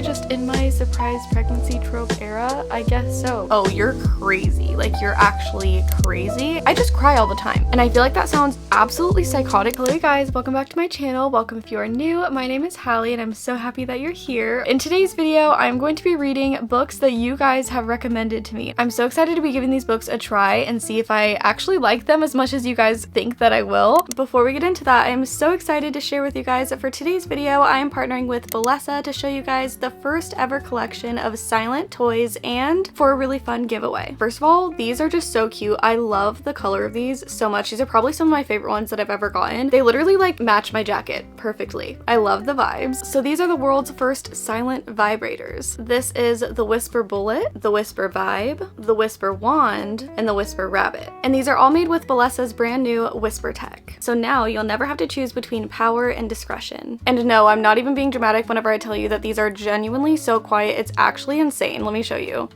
just in my surprise pregnancy trope era? I guess so. Oh, you're crazy. Like, you're actually crazy. I just cry all the time, and I feel like that sounds absolutely psychotic. Hello, you guys. Welcome back to my channel. Welcome if you are new. My name is Hallie, and I'm so happy that you're here. In today's video, I'm going to be reading books that you guys have recommended to me. I'm so excited to be giving these books a try and see if I actually like them as much as you guys think that I will. Before we get into that, I'm so excited to share with you guys that for today's video, I am partnering with Bellesa to show you guys the first ever collection of silent toys and for a really fun giveaway. First of all, these are just so cute. I love the color of these so much. These are probably some of my favorite ones that I've ever gotten. They literally like match my jacket perfectly. I love the vibes. So these are the world's first silent vibrators. This is the Whisper Bullet, the Whisper Vibe, the Whisper Wand, and the Whisper Rabbit. And these are all made with Bellesa's brand new Whisper Tech. So now you'll never have to choose between power and discretion. And no, I'm not even being dramatic whenever I tell you that these are genuinely so quiet. It's actually insane. Let me show you.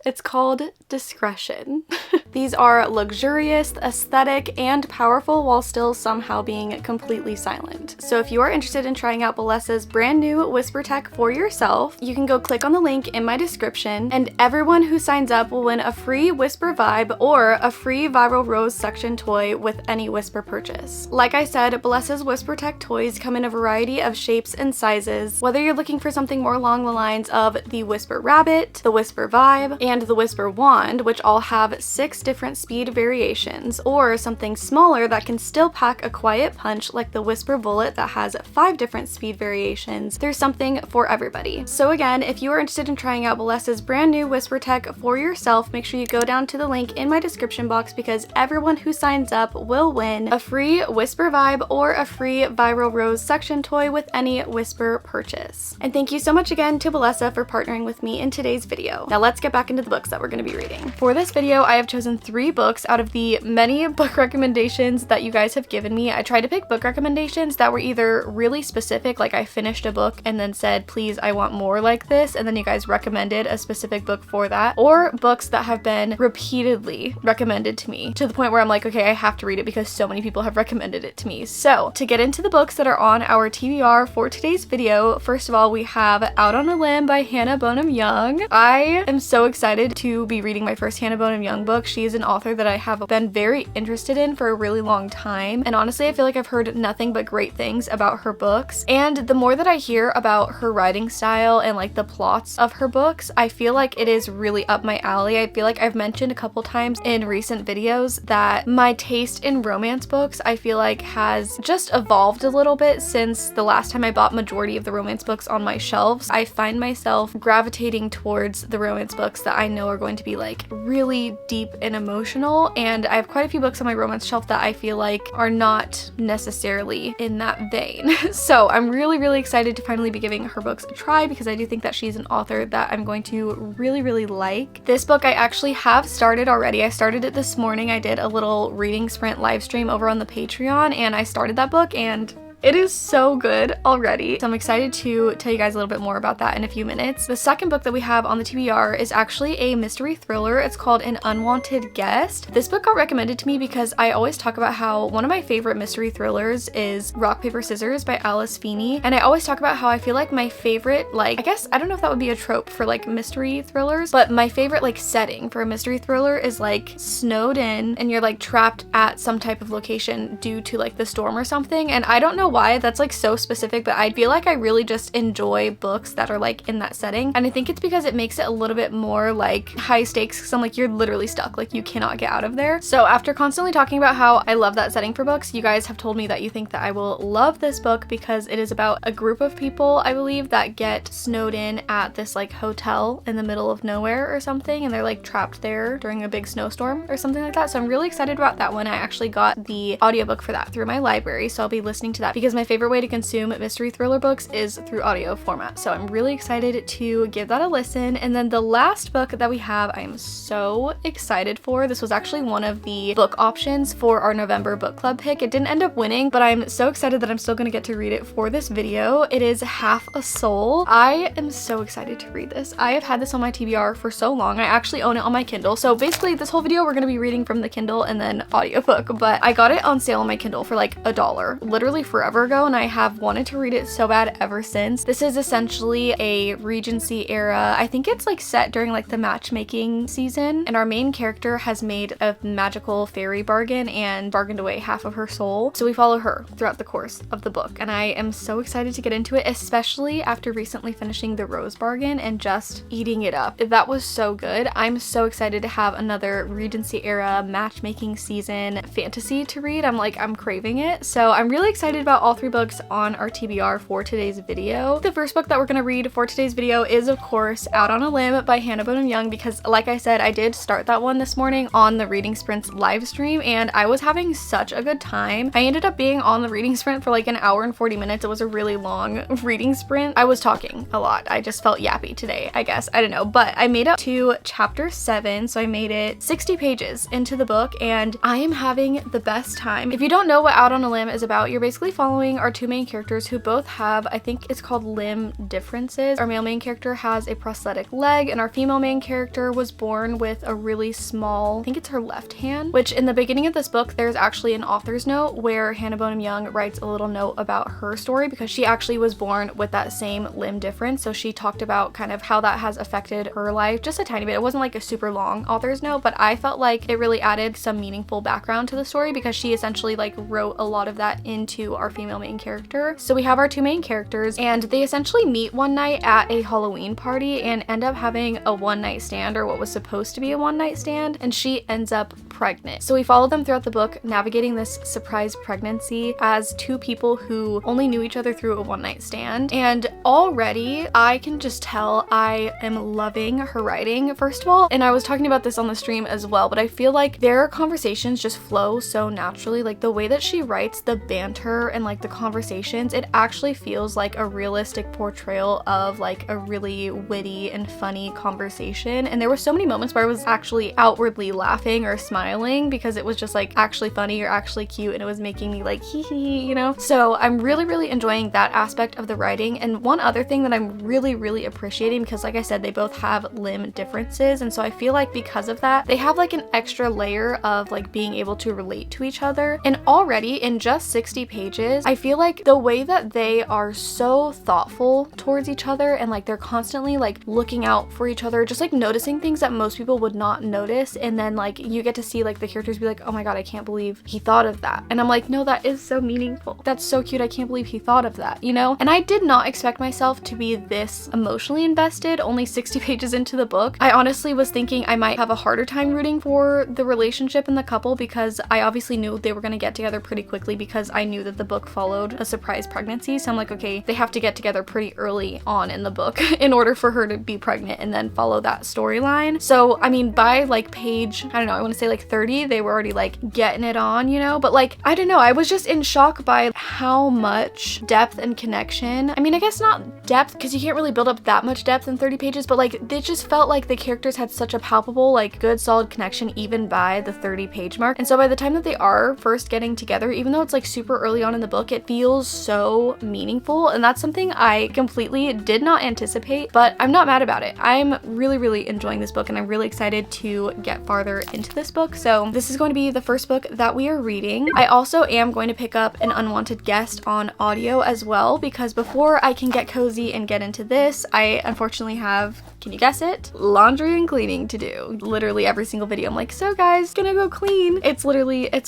It's called Discretion. These are luxurious, aesthetic, and powerful while still somehow being completely silent. So if you are interested in trying out Bellesa's brand new Whisper Tech for yourself, you can go click on the link in my description, and everyone who signs up will win a free Whisper Vibe or a free Viral Rose section toy with any Whisper purchase. Like I said, Bellesa's Whisper Tech toys come in a variety of shapes and sizes, whether you're looking for something more along the lines of the Whisper Rabbit, the Whisper Vibe, and the Whisper Wand, which all have 6 different speed variations, or something smaller that can still pack a quiet punch like the Whisper Bullet that has 5 different speed variations. There's something for everybody. So again, if you are interested in trying out Bellesa's brand new Whisper Tech for yourself, make sure you go down to the link in my description box because everyone who signs up will win a free Whisper Vibe or a free Viral Rose section toy with any Whisper purchase. And thank you so much again to Bellesa for partnering with me in today's video. Now let's get back into the books that we're going to be reading. For this video, I have chosen 3 books out of the many book recommendations that you guys have given me. I tried to pick book recommendations that were either really specific, like I finished a book and then said, please, I want more like this, and then you guys recommended a specific book for that, or books that have been repeatedly recommended to me to the point where I'm like, okay, I have to read it because so many people have recommended it to me. So to get into the books that are on our TBR for today's video, first of all, we have Out on a Limb by Hannah Bonham Young. I am so excited to be reading my first Hannah Bonham Young book. She is an author that I have been very interested in for a really long time, and honestly I feel like I've heard nothing but great things about her books, and the more that I hear about her writing style and like the plots of her books, I feel like it is really up my alley. I feel like I've mentioned a couple times in recent videos that my taste in romance books I feel like has just evolved a little bit since the last time I bought majority of the romance books on my shelves. I find myself gravitating towards the romance books that I know are going to be like really deep and emotional, and I have quite a few books on my romance shelf that I feel like are not necessarily in that vein. So I'm really excited to finally be giving her books a try because I do think that she's an author that I'm going to really like. This book I actually have started already. I started it this morning. I did a little reading sprint live stream over on the Patreon, and I started that book and it is so good already. So I'm excited to tell you guys a little bit more about that in a few minutes. The second book that we have on the TBR is actually a mystery thriller. It's called An Unwanted Guest. This book got recommended to me because I always talk about how one of my favorite mystery thrillers is Rock, Paper, Scissors by Alice Feeney. And I always talk about how I feel like my favorite, like, I guess, I don't know if that would be a trope for like mystery thrillers, but my favorite like setting for a mystery thriller is like snowed in and you're like trapped at some type of location due to like the storm or something. And I don't know why that's like so specific, but I feel like I really just enjoy books that are like in that setting, and I think it's because it makes it a little bit more like high stakes because I'm like, you're literally stuck, like you cannot get out of there. So after constantly talking about how I love that setting for books, you guys have told me that you think that I will love this book because it is about a group of people, I believe, that get snowed in at this like hotel in the middle of nowhere or something, and they're like trapped there during a big snowstorm or something like that. So I'm really excited about that one. I actually got the audiobook for that through my library, so I'll be listening to that because my favorite way to consume mystery thriller books is through audio format. So I'm really excited to give that a listen. And then the last book that we have, I am so excited for. This was actually one of the book options for our November book club pick. It didn't end up winning, but I'm so excited that I'm still gonna get to read it for this video. It is Half a Soul. I am so excited to read this. I have had this on my TBR for so long. I actually own it on my Kindle. So basically this whole video we're gonna be reading from the Kindle and then audiobook, but I got it on sale on my Kindle for like $1 literally forever ago, and I have wanted to read it so bad ever since. This is essentially a Regency era. I think it's like set during like the matchmaking season, and our main character has made a magical fairy bargain and bargained away half of her soul. So we follow her throughout the course of the book, and I am so excited to get into it, especially after recently finishing the Rose Bargain and just eating it up. That was so good. I'm so excited to have another Regency era matchmaking season fantasy to read. I'm craving it. So I'm really excited about all three books on our TBR for today's video. The first book that we're gonna read for today's video is of course Out on a Limb by Hannah Bonham Young, because like I said, I did start that one this morning on the Reading Sprints live stream and I was having such a good time. I ended up being on the reading sprint for like an hour and 40 minutes. It was a really long reading sprint. I was talking a lot. I just felt yappy today, I guess. I don't know, but I made up to chapter 7, so I made it 60 pages into the book and I am having the best time. If you don't know what Out on a Limb is about, you're basically following our two main characters who both have, I think it's called limb differences. Our male main character has a prosthetic leg and our female main character was born with a really small, I think it's her left hand, which in the beginning of this book, there's actually an author's note where Hannah Bonham Young writes a little note about her story because she actually was born with that same limb difference. So she talked about kind of how that has affected her life just a tiny bit. It wasn't like a super long author's note, but I felt like it really added some meaningful background to the story because she essentially like wrote a lot of that into our female main character. So we have our two main characters and they essentially meet one night at a Halloween party and end up having a one-night stand, or what was supposed to be a one-night stand, and she ends up pregnant. So we follow them throughout the book navigating this surprise pregnancy as two people who only knew each other through a one-night stand. And already I can just tell I am loving her writing, first of all, and I was talking about this on the stream as well, but I feel like their conversations just flow so naturally. Like the way that she writes the banter and like the conversations, it actually feels like a realistic portrayal of like a really witty and funny conversation. And there were so many moments where I was actually outwardly laughing or smiling because it was just like actually funny or actually cute, and it was making me like hee hee, you know? So I'm really enjoying that aspect of the writing. And one other thing that I'm really appreciating, because like I said, they both have limb differences, and so I feel like because of that, they have like an extra layer of like being able to relate to each other. And already in just 60 pages, I feel like the way that they are so thoughtful towards each other and like they're constantly like looking out for each other, just like noticing things that most people would not notice, and then like you get to see like the characters be like, oh my god, I can't believe he thought of that. And I'm like, no, that is so meaningful. That's so cute. I can't believe he thought of that, you know? And I did not expect myself to be this emotionally invested only 60 pages into the book. I honestly was thinking I might have a harder time rooting for the relationship and the couple because I obviously knew they were going to get together pretty quickly because I knew that the book followed a surprise pregnancy. So I'm like, okay, they have to get together pretty early on in the book in order for her to be pregnant and then follow that storyline. So, I mean, by like page, I don't know, I want to say like 30, they were already like getting it on, you know? But like, I don't know, I was just in shock by how much depth and connection. I mean, I guess not depth because you can't really build up that much depth in 30 pages, but like, it just felt like the characters had such a palpable, like good, solid connection even by the 30-page mark. And so by the time that they are first getting together, even though it's like super early on in the book, it feels so meaningful. And that's something I completely did not anticipate, but I'm not mad about it. I'm really enjoying this book and I'm really excited to get farther into this book. So this is going to be the first book that we are reading. I also am going to pick up An Unwanted Guest on audio as well, because before I can get cozy and get into this, I unfortunately have, can you guess it? Laundry and cleaning to do. Literally every single video I'm like, so guys, gonna go clean. It's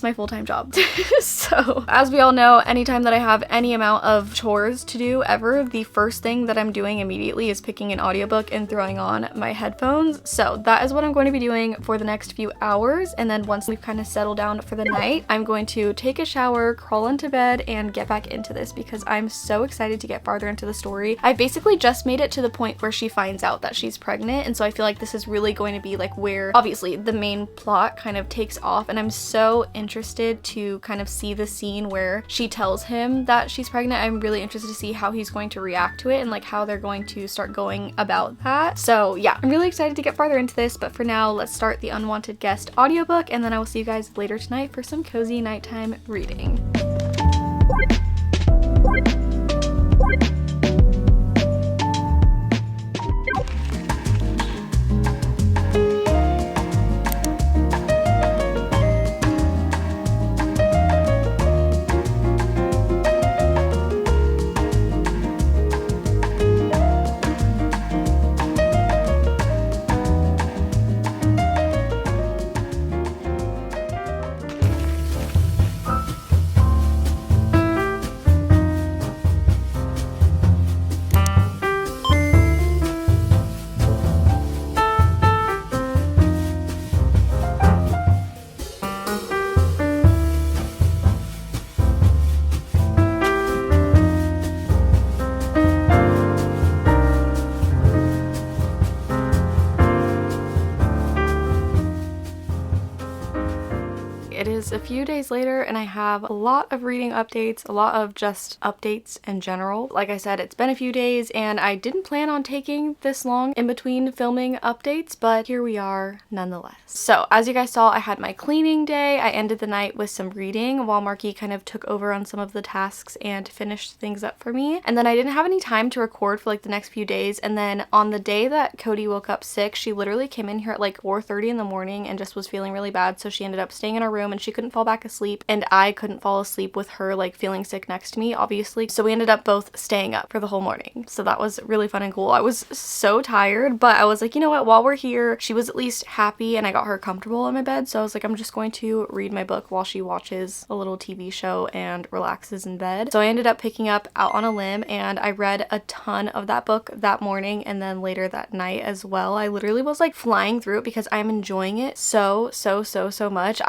my full-time job. So as we all know, anytime that I have any amount of chores to do ever, the first thing that I'm doing immediately is picking an audiobook and throwing on my headphones. So that is what I'm going to be doing for the next few hours. And then once we've kind of settled down for the night, I'm going to take a shower, crawl into bed, and get back into this because I'm so excited to get farther into the story. I basically just made it to the point where she finds out that she's pregnant, and so I feel like this is really going to be like where obviously the main plot kind of takes off, and I'm so interested to kind of see the scene where she tells him that she's pregnant, I'm really interested to see how he's going to react to it and like how they're going to start going about that. So yeah, I'm really excited to get farther into this, but for now, let's start the Unwanted Guest audiobook, and then I will see you guys later tonight for some cozy nighttime reading. It is a few days later and I have a lot of reading updates, a lot of just updates in general. Like I said, it's been a few days and I didn't plan on taking this long in between filming updates, but here we are nonetheless. So as you guys saw, I had my cleaning day. I ended the night with some reading while Marky kind of took over on some of the tasks and finished things up for me. And then I didn't have any time to record for like the next few days. And then on the day that Cody woke up sick, she literally came in here at like 4:30 in the morning and just was feeling really bad. So she ended up staying in our room and she couldn't fall back asleep, and I couldn't fall asleep with her like feeling sick next to me, obviously. So we ended up both staying up for the whole morning. So that was really fun and cool. I was so tired, but I was like, you know what, while we're here, she was at least happy and I got her comfortable in my bed. So I was like, I'm just going to read my book while she watches a little TV show and relaxes in bed. So I ended up picking up Out on a Limb and I read a ton of that book that morning and then later that night as well. I literally was like flying through it because I'm enjoying it so much.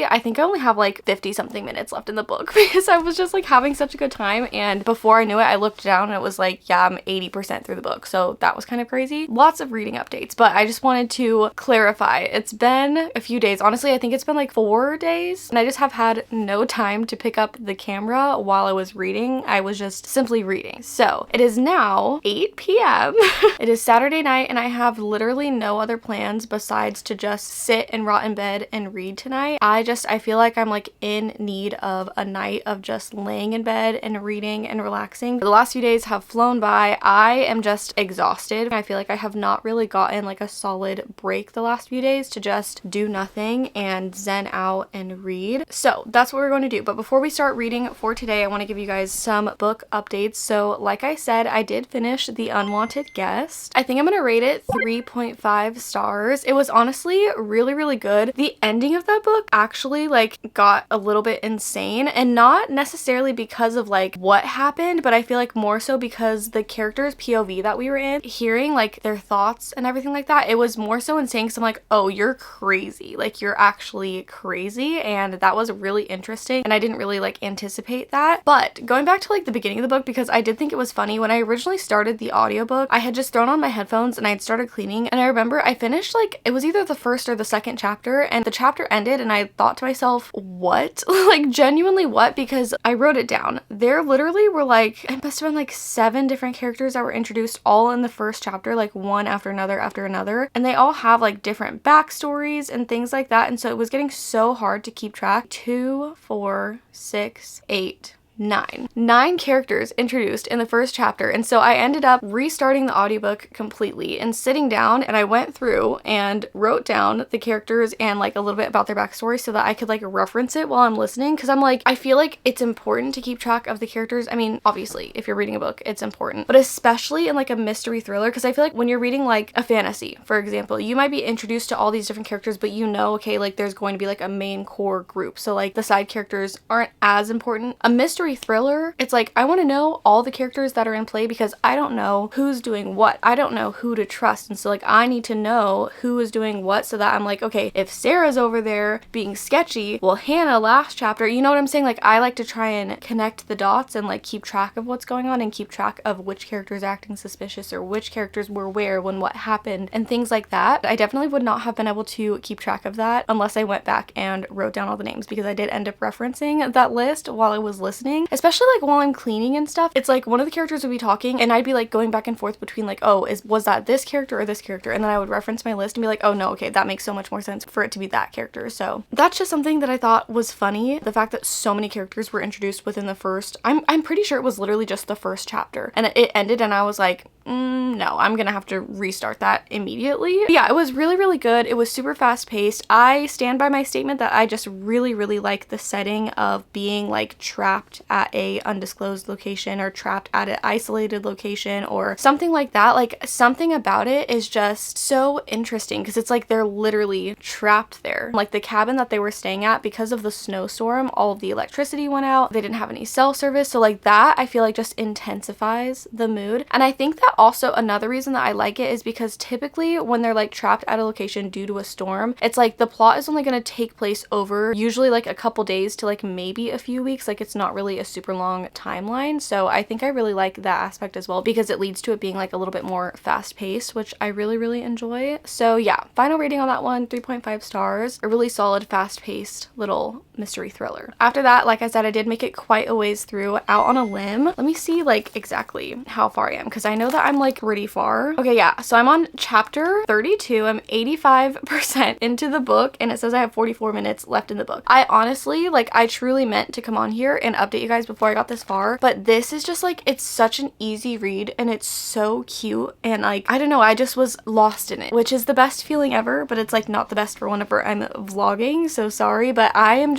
I think I only have like 50 something minutes left in the book because I was just like having such a good time, and before I knew it, I looked down and it was like, yeah, I'm 80% through the book. So that was kind of crazy. Lots of reading updates, but I just wanted to clarify. It's been a few days. Honestly, I think it's been like 4 days and I just have had no time to pick up the camera while I was reading. I was just simply reading. So it is now 8 p.m. It is Saturday night and I have literally no other plans besides to just sit and rot in bed and read tonight. I feel like I'm like in need of a night of just laying in bed and reading and relaxing. The last few days have flown by. I am just exhausted. I feel like I have not really gotten like a solid break the last few days to just do nothing and zen out and read. So that's what we're going to do. But before we start reading for today, I want to give you guys some book updates. So like I said, I did finish The Unwanted Guest. I think I'm gonna rate it 3.5 stars. It was honestly really good. The ending of that book actually like got a little bit insane, and not necessarily because of like what happened, but I feel like more so because the characters' POV that we were in, hearing like their thoughts and everything like that, it was more so insane because I'm like, oh, you're crazy, like you're actually crazy, and that was really interesting and I didn't really like anticipate that. But going back to like the beginning of the book, because I did think it was funny, when I originally started the audiobook, I had just thrown on my headphones and I had started cleaning, and I remember I finished like, it was either the first or the second chapter, and the chapter ended and I thought to myself, what? Like genuinely what? Because I wrote it down. There literally were like, it must have been like 7 different characters that were introduced all in the first chapter, like one after another, and they all have like different backstories and things like that, and so it was getting so hard to keep track. 2, 4, 6, 8, 9 characters introduced in the first chapter, and so I ended up restarting the audiobook completely and sitting down, and I went through and wrote down the characters and like a little bit about their backstory so that I could like reference it while I'm listening, because I'm like, I feel like it's important to keep track of the characters. I mean, obviously if you're reading a book it's important, but especially in like a mystery thriller, because I feel like when you're reading like a fantasy, for example, you might be introduced to all these different characters, but you know, okay, like there's going to be like a main core group, so like the side characters aren't as important. A mystery thriller, it's like I want to know all the characters that are in play because I don't know who's doing what. I don't know who to trust, and so like I need to know who is doing what so that I'm like, okay, if Sarah's over there being sketchy, well Hannah last chapter, you know what I'm saying? Like I like to try and connect the dots and like keep track of what's going on and keep track of which characters are acting suspicious or which characters were where when what happened and things like that. I definitely would not have been able to keep track of that unless I went back and wrote down all the names, because I did end up referencing that list while I was listening. interesting, especially like while I'm cleaning and stuff. It's like one of the characters would be talking and I'd be like going back and forth between like, oh, was that this character or this character? And then I would reference my list and be like, oh no, okay, that makes so much more sense for it to be that character. So that's just something that I thought was funny. The fact that so many characters were introduced within the first, I'm pretty sure it was literally just the first chapter, and it ended and I was like, no, I'm gonna have to restart that immediately. But yeah, it was really, really good. It was super fast paced. I stand by my statement that I just really, really like the setting of being like trapped at a undisclosed location or trapped at an isolated location or something like that. Like something about it is just so interesting because it's like they're literally trapped there. Like the cabin that they were staying at, because of the snowstorm, all of the electricity went out. They didn't have any cell service. So like that, I feel like just intensifies the mood. And I think that also another reason that I like it is because typically when they're like trapped at a location due to a storm, it's like the plot is only going to take place over usually like a couple days to like maybe a few weeks. Like it's not really a super long timeline. So I think I really like that aspect as well because it leads to it being like a little bit more fast paced, which I really, really enjoy. So yeah, final rating on that one, 3.5 stars. A really solid, fast paced little mystery thriller. After that, like I said, I did make it quite a ways through Out on a Limb. Let me see like exactly how far I am because I know that I'm like pretty far. Okay, yeah, so I'm on chapter 32. I'm 85% into the book and it says I have 44 minutes left in the book. I honestly, like, I truly meant to come on here and update you guys before I got this far, but this is just like, it's such an easy read and it's so cute and like, I don't know, I just was lost in it, which is the best feeling ever, but it's like not the best for whenever I'm vlogging, so sorry, but I'm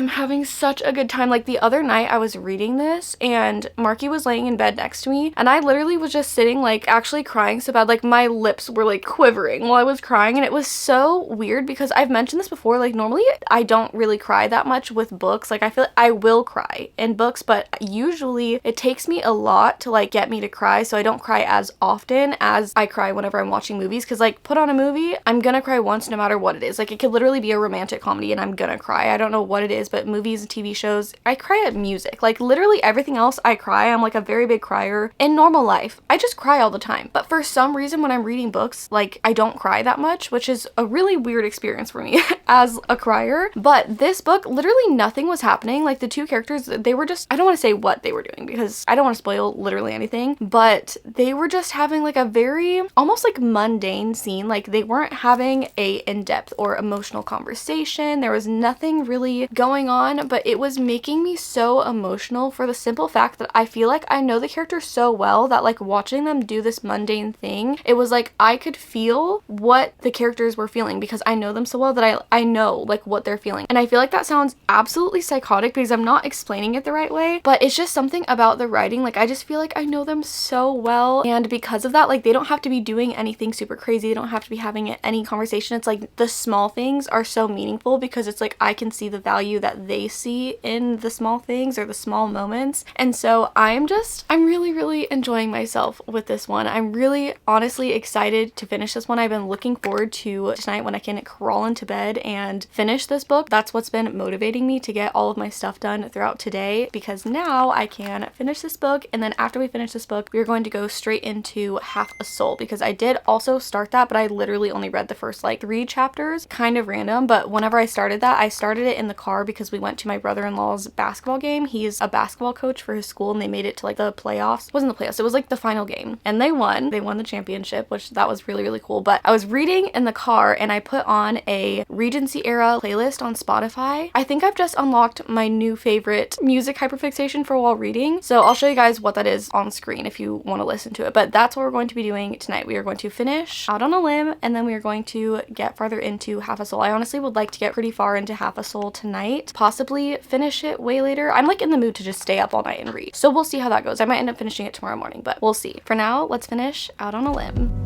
having such a good time. Like the other night I was reading this and Marky was laying in bed next to me and I literally was just sitting like actually crying so bad, like my lips were like quivering while I was crying, and it was so weird because I've mentioned this before, like normally I don't really cry that much with books. Like I feel like I will cry in books, but usually it takes me a lot to like get me to cry, so I don't cry as often as I cry whenever I'm watching movies, because like put on a movie, I'm gonna cry once no matter what it is. Like it could literally be a romantic comedy and I'm gonna cry. I don't know what it is, but movies and TV shows, I cry at music. Like literally everything else I cry. I'm like a very big crier. In normal life, I just cry all the time. But for some reason when I'm reading books, like I don't cry that much, which is a really weird experience for me as a crier. But this book, literally nothing was happening. Like the two characters, they were just, I don't want to say what they were doing because I don't want to spoil literally anything, but they were just having like a very almost like mundane scene. Like they weren't having a in-depth or emotional conversation. There was nothing really going on, but it was making me so emotional for the simple fact that I feel like I know the characters so well that like watching them do this mundane thing, it was like I could feel what the characters were feeling because I know them so well that I know like what they're feeling. And I feel like that sounds absolutely psychotic because I'm not explaining it the right way, but it's just something about the writing. Like I just feel like I know them so well, and because of that, like they don't have to be doing anything super crazy. They don't have to be having any conversation. It's like the small things are so meaningful because it's like I can see the value that they see in the small things or the small moments. And so I'm really, really enjoying myself with this one. I'm really honestly excited to finish this one. I've been looking forward to tonight when I can crawl into bed and finish this book. That's what's been motivating me to get all of my stuff done throughout today, because now I can finish this book, and then after we finish this book, we're going to go straight into Half a Soul, because I did also start that, but I literally only read the first like 3 chapters, kind of random. But whenever I started that, I started it in the car because we went to my brother-in-law's basketball game. He's a basketball coach for his school and they made it to like the playoffs. It wasn't the playoffs, it was like the final game, and they won the championship, which that was really, really cool. But I was reading in the car and I put on a Regency era playlist on Spotify. I think I've just unlocked my new favorite music hyperfixation for while reading, so I'll show you guys what that is on screen if you want to listen to it. But that's what we're going to be doing tonight. We are going to finish Out on a Limb, and then we are going to get farther into Half a Soul. I honestly would like to get pretty far into Half a Soul tonight, possibly finish it way later. I'm like in the mood to just stay up all night and read, so we'll see how that goes. I might end up finishing it tomorrow morning, but we'll see. For now, let's finish Out on a Limb.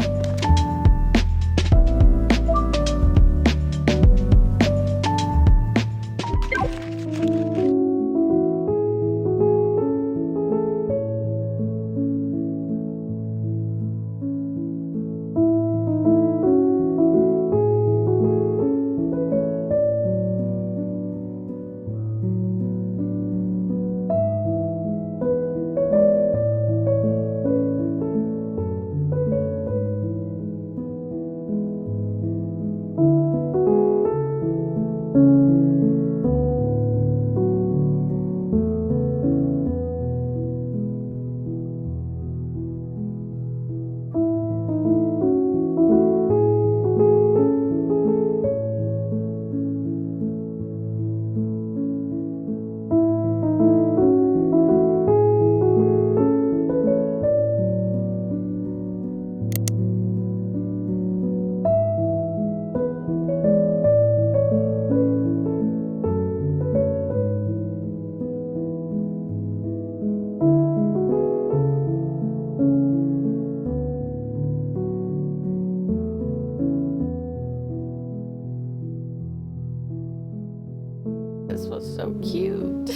so cute.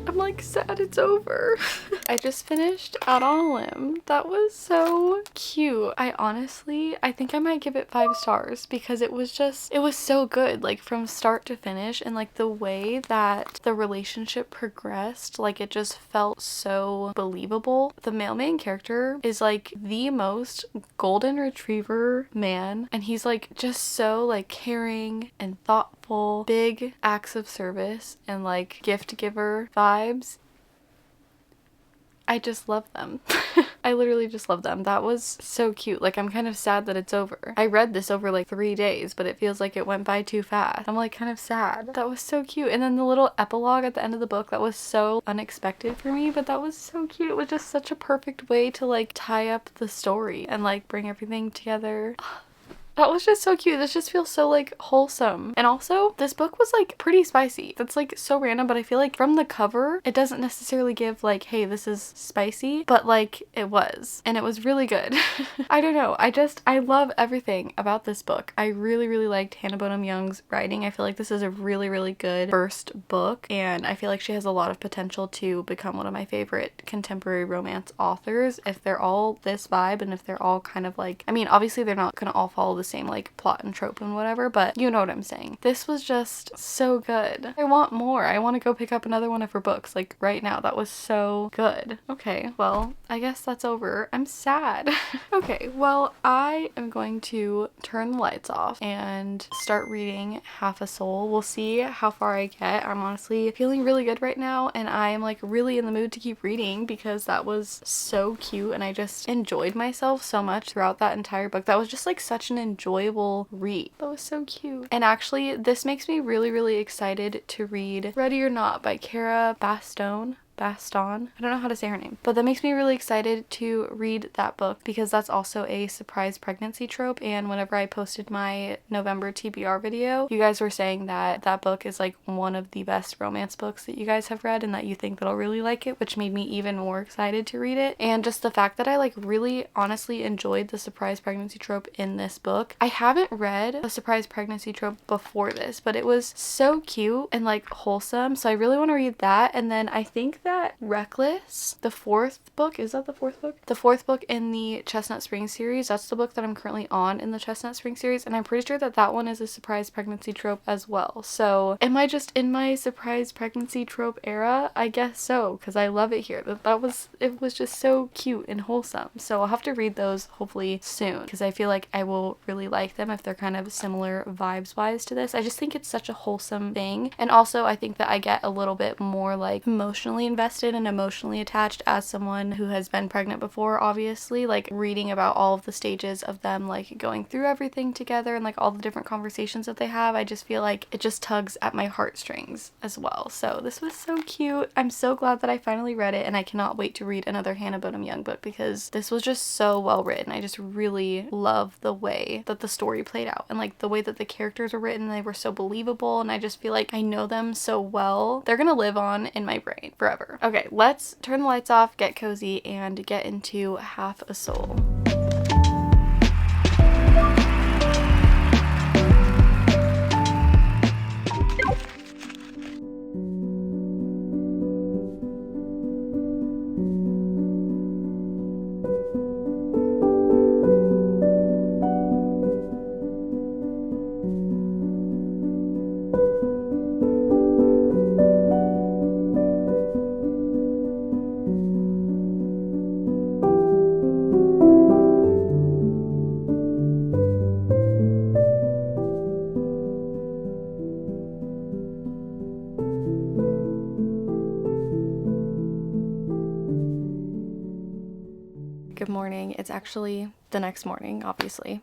I'm like sad it's over. I just finished Out on a Limb. That was so cute. I think I might give it 5 stars because it was so good, like from start to finish, and like the way that the relationship progressed, like it just felt so believable. The male main character is like the most golden retriever man, and he's like just so like caring and thoughtful, big acts of service and like gift giver vibes. I just love them. I literally just love them. That was so cute. Like, I'm kind of sad that it's over. I read this over like 3 days, but it feels like it went by too fast. I'm like kind of sad. That was so cute. And then the little epilogue at the end of the book, that was so unexpected for me, but that was so cute. It was just such a perfect way to like tie up the story and like bring everything together. That was just so cute. This just feels so like wholesome. And also, this book was like pretty spicy. That's like so random, but I feel like from the cover, it doesn't necessarily give like, hey, this is spicy, but like it was. And it was really good. I don't know. I love everything about this book. I really, really liked Hannah Bonham Young's writing. I feel like this is a really, really good first book. And I feel like she has a lot of potential to become one of my favorite contemporary romance authors if they're all this vibe and if they're all kind of like, I mean, obviously they're not gonna all follow the same like plot and trope and whatever, but you know what I'm saying. This was just so good. I want more. I want to go pick up another one of her books like right now. That was so good. Okay, well, I guess that's over. I'm sad. Okay, well, I am going to turn the lights off and start reading Half a Soul. We'll see how far I get. I'm honestly feeling really good right now, and I am like really in the mood to keep reading because that was so cute and I just enjoyed myself so much throughout that entire book. That was just like such an enjoyable read. That was so cute. And actually, this makes me really, really excited to read Ready or Not by Cara Baston. I don't know how to say her name, but that makes me really excited to read that book because that's also a surprise pregnancy trope. And whenever I posted my November TBR video, you guys were saying that that book is like one of the best romance books that you guys have read and that you think that I'll really like it, which made me even more excited to read it. And just the fact that I like really honestly enjoyed the surprise pregnancy trope in this book. I haven't read a surprise pregnancy trope before this, but it was so cute and like wholesome, so I really want to read that. And then I think that Reckless, the 4th book, is that the 4th book? The 4th book in the Chestnut Springs series, that's the book that I'm currently on in the Chestnut Springs series, and I'm pretty sure that that one is a surprise pregnancy trope as well. So am I just in my surprise pregnancy trope era? I guess so, because I love it here. It was just so cute and wholesome. So I'll have to read those hopefully soon because I feel like I will really like them if they're kind of similar vibes wise to this. I just think it's such a wholesome thing, and also I think that I get a little bit more like emotionally invested and emotionally attached as someone who has been pregnant before, obviously, like reading about all of the stages of them like going through everything together and like all the different conversations that they have. I just feel like it just tugs at my heartstrings as well. So this was so cute. I'm so glad that I finally read it, and I cannot wait to read another Hannah Bonham Young book because this was just so well written. I just really love the way that the story played out and like the way that the characters were written. They were so believable, and I just feel like I know them so well. They're gonna live on in my brain forever. Okay, let's turn the lights off, get cozy, and get into Half a Soul. Good morning. It's actually the next morning, obviously.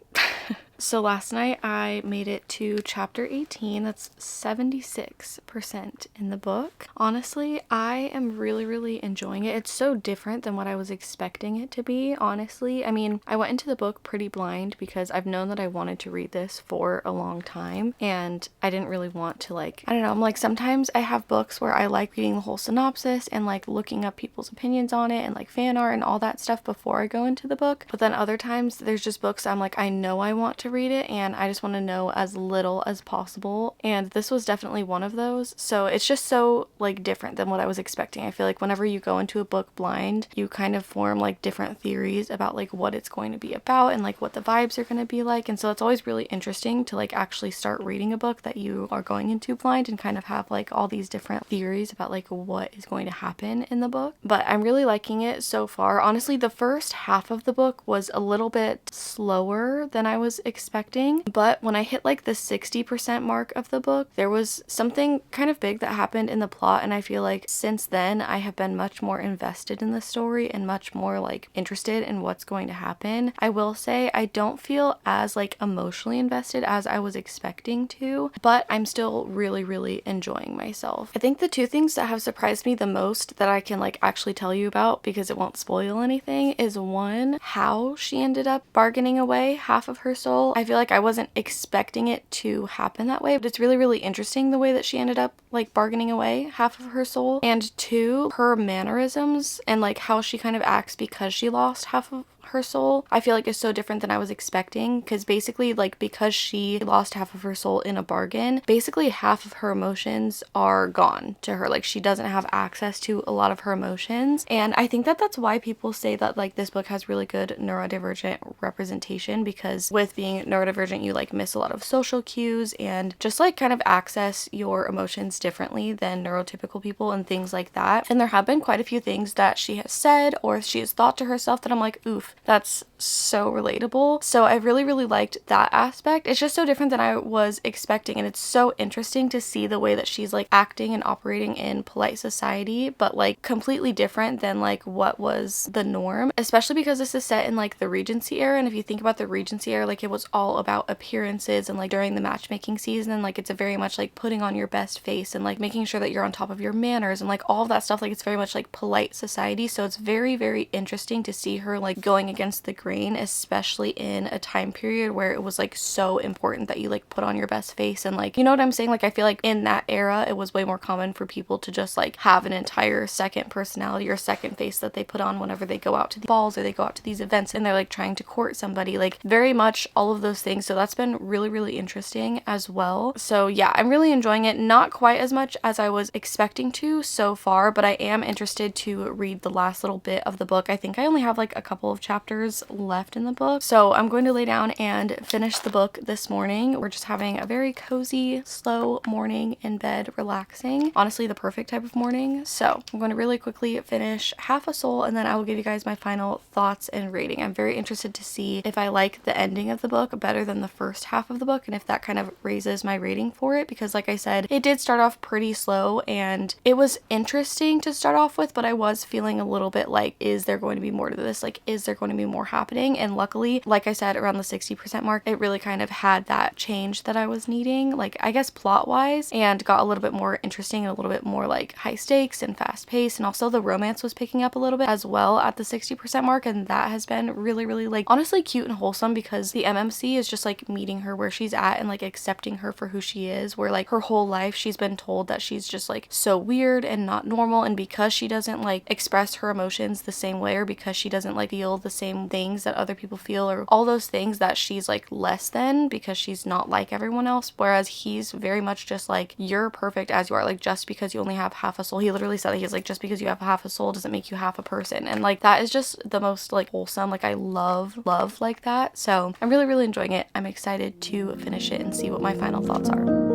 So last night I made it to chapter 18. That's 76% in the book. Honestly, I am really, really enjoying it. It's so different than what I was expecting it to be, honestly. I mean, I went into the book pretty blind because I've known that I wanted to read this for a long time, and I didn't really want to like, I don't know, I'm like, sometimes I have books where I like reading the whole synopsis and like looking up people's opinions on it and like fan art and all that stuff before I go into the book. But then other times there's just books I'm like, I know I want to to read it and I just want to know as little as possible, and this was definitely one of those. So it's just so like different than what I was expecting. I feel like whenever you go into a book blind, you kind of form like different theories about like what it's going to be about and like what the vibes are going to be like, and so it's always really interesting to like actually start reading a book that you are going into blind and kind of have like all these different theories about like what is going to happen in the book. But I'm really liking it so far. Honestly, the first half of the book was a little bit slower than I was expecting, but when I hit like the 60% mark of the book, there was something kind of big that happened in the plot, and I feel like since then I have been much more invested in the story and much more like interested in what's going to happen. I will say I don't feel as like emotionally invested as I was expecting to, but I'm still really enjoying myself. I think the two things that have surprised me the most that I can like actually tell you about because it won't spoil anything is, one, how she ended up bargaining away half of her soul. I feel like I wasn't expecting it to happen that way, but it's really interesting the way that she ended up like bargaining away half of her soul. And two, her mannerisms and like how she kind of acts because she lost half of her soul, I feel like is so different than I was expecting, because basically like because she lost half of her soul in a bargain, basically half of her emotions are gone to her. Like she doesn't have access to a lot of her emotions, and I think that that's why people say that like this book has really good neurodivergent representation, because with being neurodivergent you like miss a lot of social cues and just like kind of access your emotions differently than neurotypical people and things like that. And there have been quite a few things that she has said or she has thought to herself that I'm like, oof, that's so relatable. So I really liked that aspect. It's just so different than I was expecting, and it's so interesting to see the way that she's like acting and operating in polite society, but like completely different than like what was the norm, especially because this is set in like the Regency era. And if you think about the Regency era, like it was all about appearances, and like during the matchmaking season, like it's a very much like putting on your best face and like making sure that you're on top of your manners and like all of that stuff. Like it's very much like polite society. So it's very interesting to see her like going against the grain, especially in a time period where it was like so important that you like put on your best face. And like, you know what I'm saying? Like I feel like in that era it was way more common for people to just like have an entire second personality or second face that they put on whenever they go out to the balls or they go out to these events and they're like trying to court somebody, like very much all of those things. So that's been really interesting as well. So yeah, I'm really enjoying it. Not quite as much as I was expecting to so far, but I am interested to read the last little bit of the book. I think I only have like a couple of chapters left in the book, so I'm going to lay down and finish the book this morning. We're just having a very cozy, slow morning in bed, relaxing. Honestly, the perfect type of morning. So I'm going to really quickly finish half a soul, and then I will give you guys my final thoughts and rating. I'm very interested to see if I like the ending of the book better than the first half of the book, and if that kind of raises my rating for it, because like I said, it did start off pretty slow and it was interesting to start off with, but I was feeling a little bit like, is there going to be more to this? Like, is there going to be more happening? And luckily, like I said, around the 60% mark, it really kind of had that change that I was needing, like I guess plot wise, and got a little bit more interesting and a little bit more like high stakes and fast paced, and also the romance was picking up a little bit as well at the 60% mark, and that has been really like honestly cute and wholesome, because the MMC is just like meeting her where she's at and like accepting her for who she is, where like her whole life she's been told that she's just like so weird and not normal, and because she doesn't like express her emotions the same way, or because she doesn't like feel the same things that other people feel, or all those things, that she's like less than because she's not like everyone else. Whereas he's very much just like, you're perfect as you are, like just because you only have half a soul. He literally said that, he's like, just because you have half a soul doesn't make you half a person, and like that is just the most like wholesome, like I love like that. So I'm really enjoying it. I'm excited to finish it and see what my final thoughts are.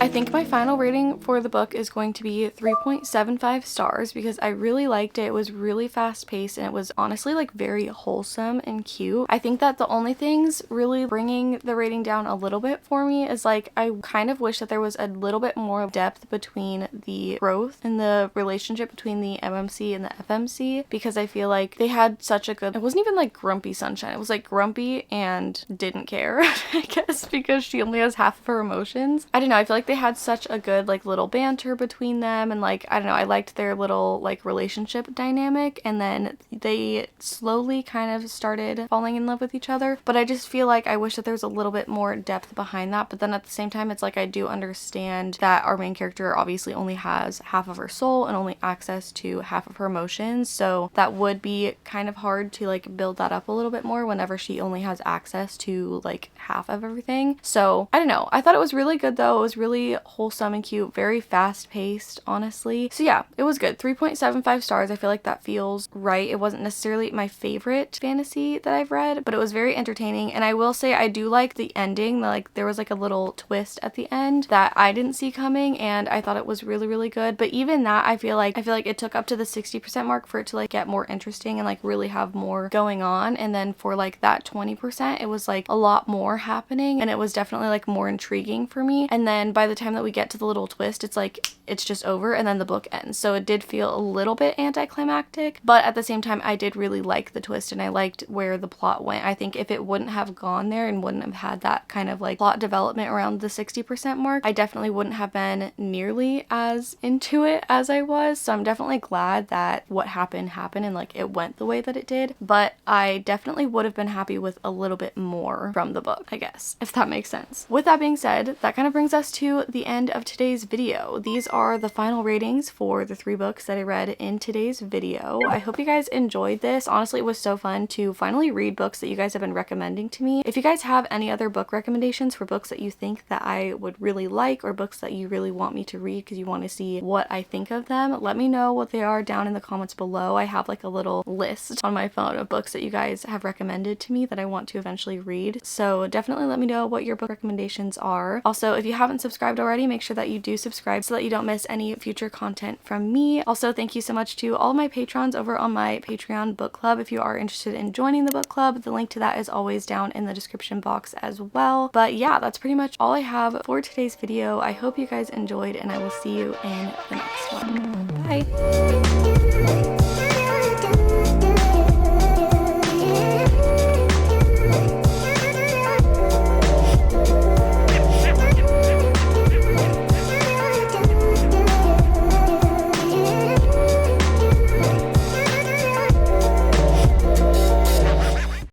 I think my final rating for the book is going to be 3.75 stars, because I really liked it. It was really fast paced and it was honestly like very wholesome and cute. I think that the only things really bringing the rating down a little bit for me is like, I kind of wish that there was a little bit more depth between the growth and the relationship between the MMC and the FMC, because I feel like they had such a good, it wasn't even like grumpy sunshine, it was like grumpy and didn't care I guess, because she only has half of her emotions. I don't know, I feel like they they had such a good like little banter between them, and like I don't know, I liked their little like relationship dynamic, and then they slowly kind of started falling in love with each other. But I just feel like I wish that there's a little bit more depth behind that. But then at the same time, it's like I do understand that our main character obviously only has half of her soul and only access to half of her emotions, so that would be kind of hard to like build that up a little bit more whenever she only has access to like half of everything. So I don't know, I thought it was really good though. It was really wholesome and cute, very fast paced, honestly. So yeah, it was good. 3.75 stars. I feel like that feels right. It wasn't necessarily my favorite fantasy that I've read, but it was very entertaining. And I will say I do like the ending. Like there was like a little twist at the end that I didn't see coming, and I thought it was really, really good. But even that, I feel like it took up to the 60% mark for it to like get more interesting and like really have more going on. And then for like that 20%, it was like a lot more happening, and it was definitely like more intriguing for me. And then by the time that we get to the little twist, it's like it's just over and then the book ends. So it did feel a little bit anticlimactic, but at the same time I did really like the twist and I liked where the plot went. I think if it wouldn't have gone there and wouldn't have had that kind of like plot development around the 60% mark, I definitely wouldn't have been nearly as into it as I was. So I'm definitely glad that what happened and like it went the way that it did, but I definitely would have been happy with a little bit more from the book, I guess, if that makes sense. With that being said, that kind of brings us to the end of today's video. These are the final ratings for the 3 books that I read in today's video. I hope you guys enjoyed this. Honestly, it was so fun to finally read books that you guys have been recommending to me. If you guys have any other book recommendations for books that you think that I would really like, or books that you really want me to read because you want to see what I think of them, let me know what they are down in the comments below. I have like a little list on my phone of books that you guys have recommended to me that I want to eventually read. So definitely let me know what your book recommendations are. Also, if you haven't subscribed already, make sure that you do subscribe so that you don't miss any future content from me. Also, thank you so much to all my patrons over on my Patreon book club. If you are interested in joining the book club, the link to that is always down in the description box as well. But yeah, that's pretty much all I have for today's video. I hope you guys enjoyed, and I will see you in the next one. Bye!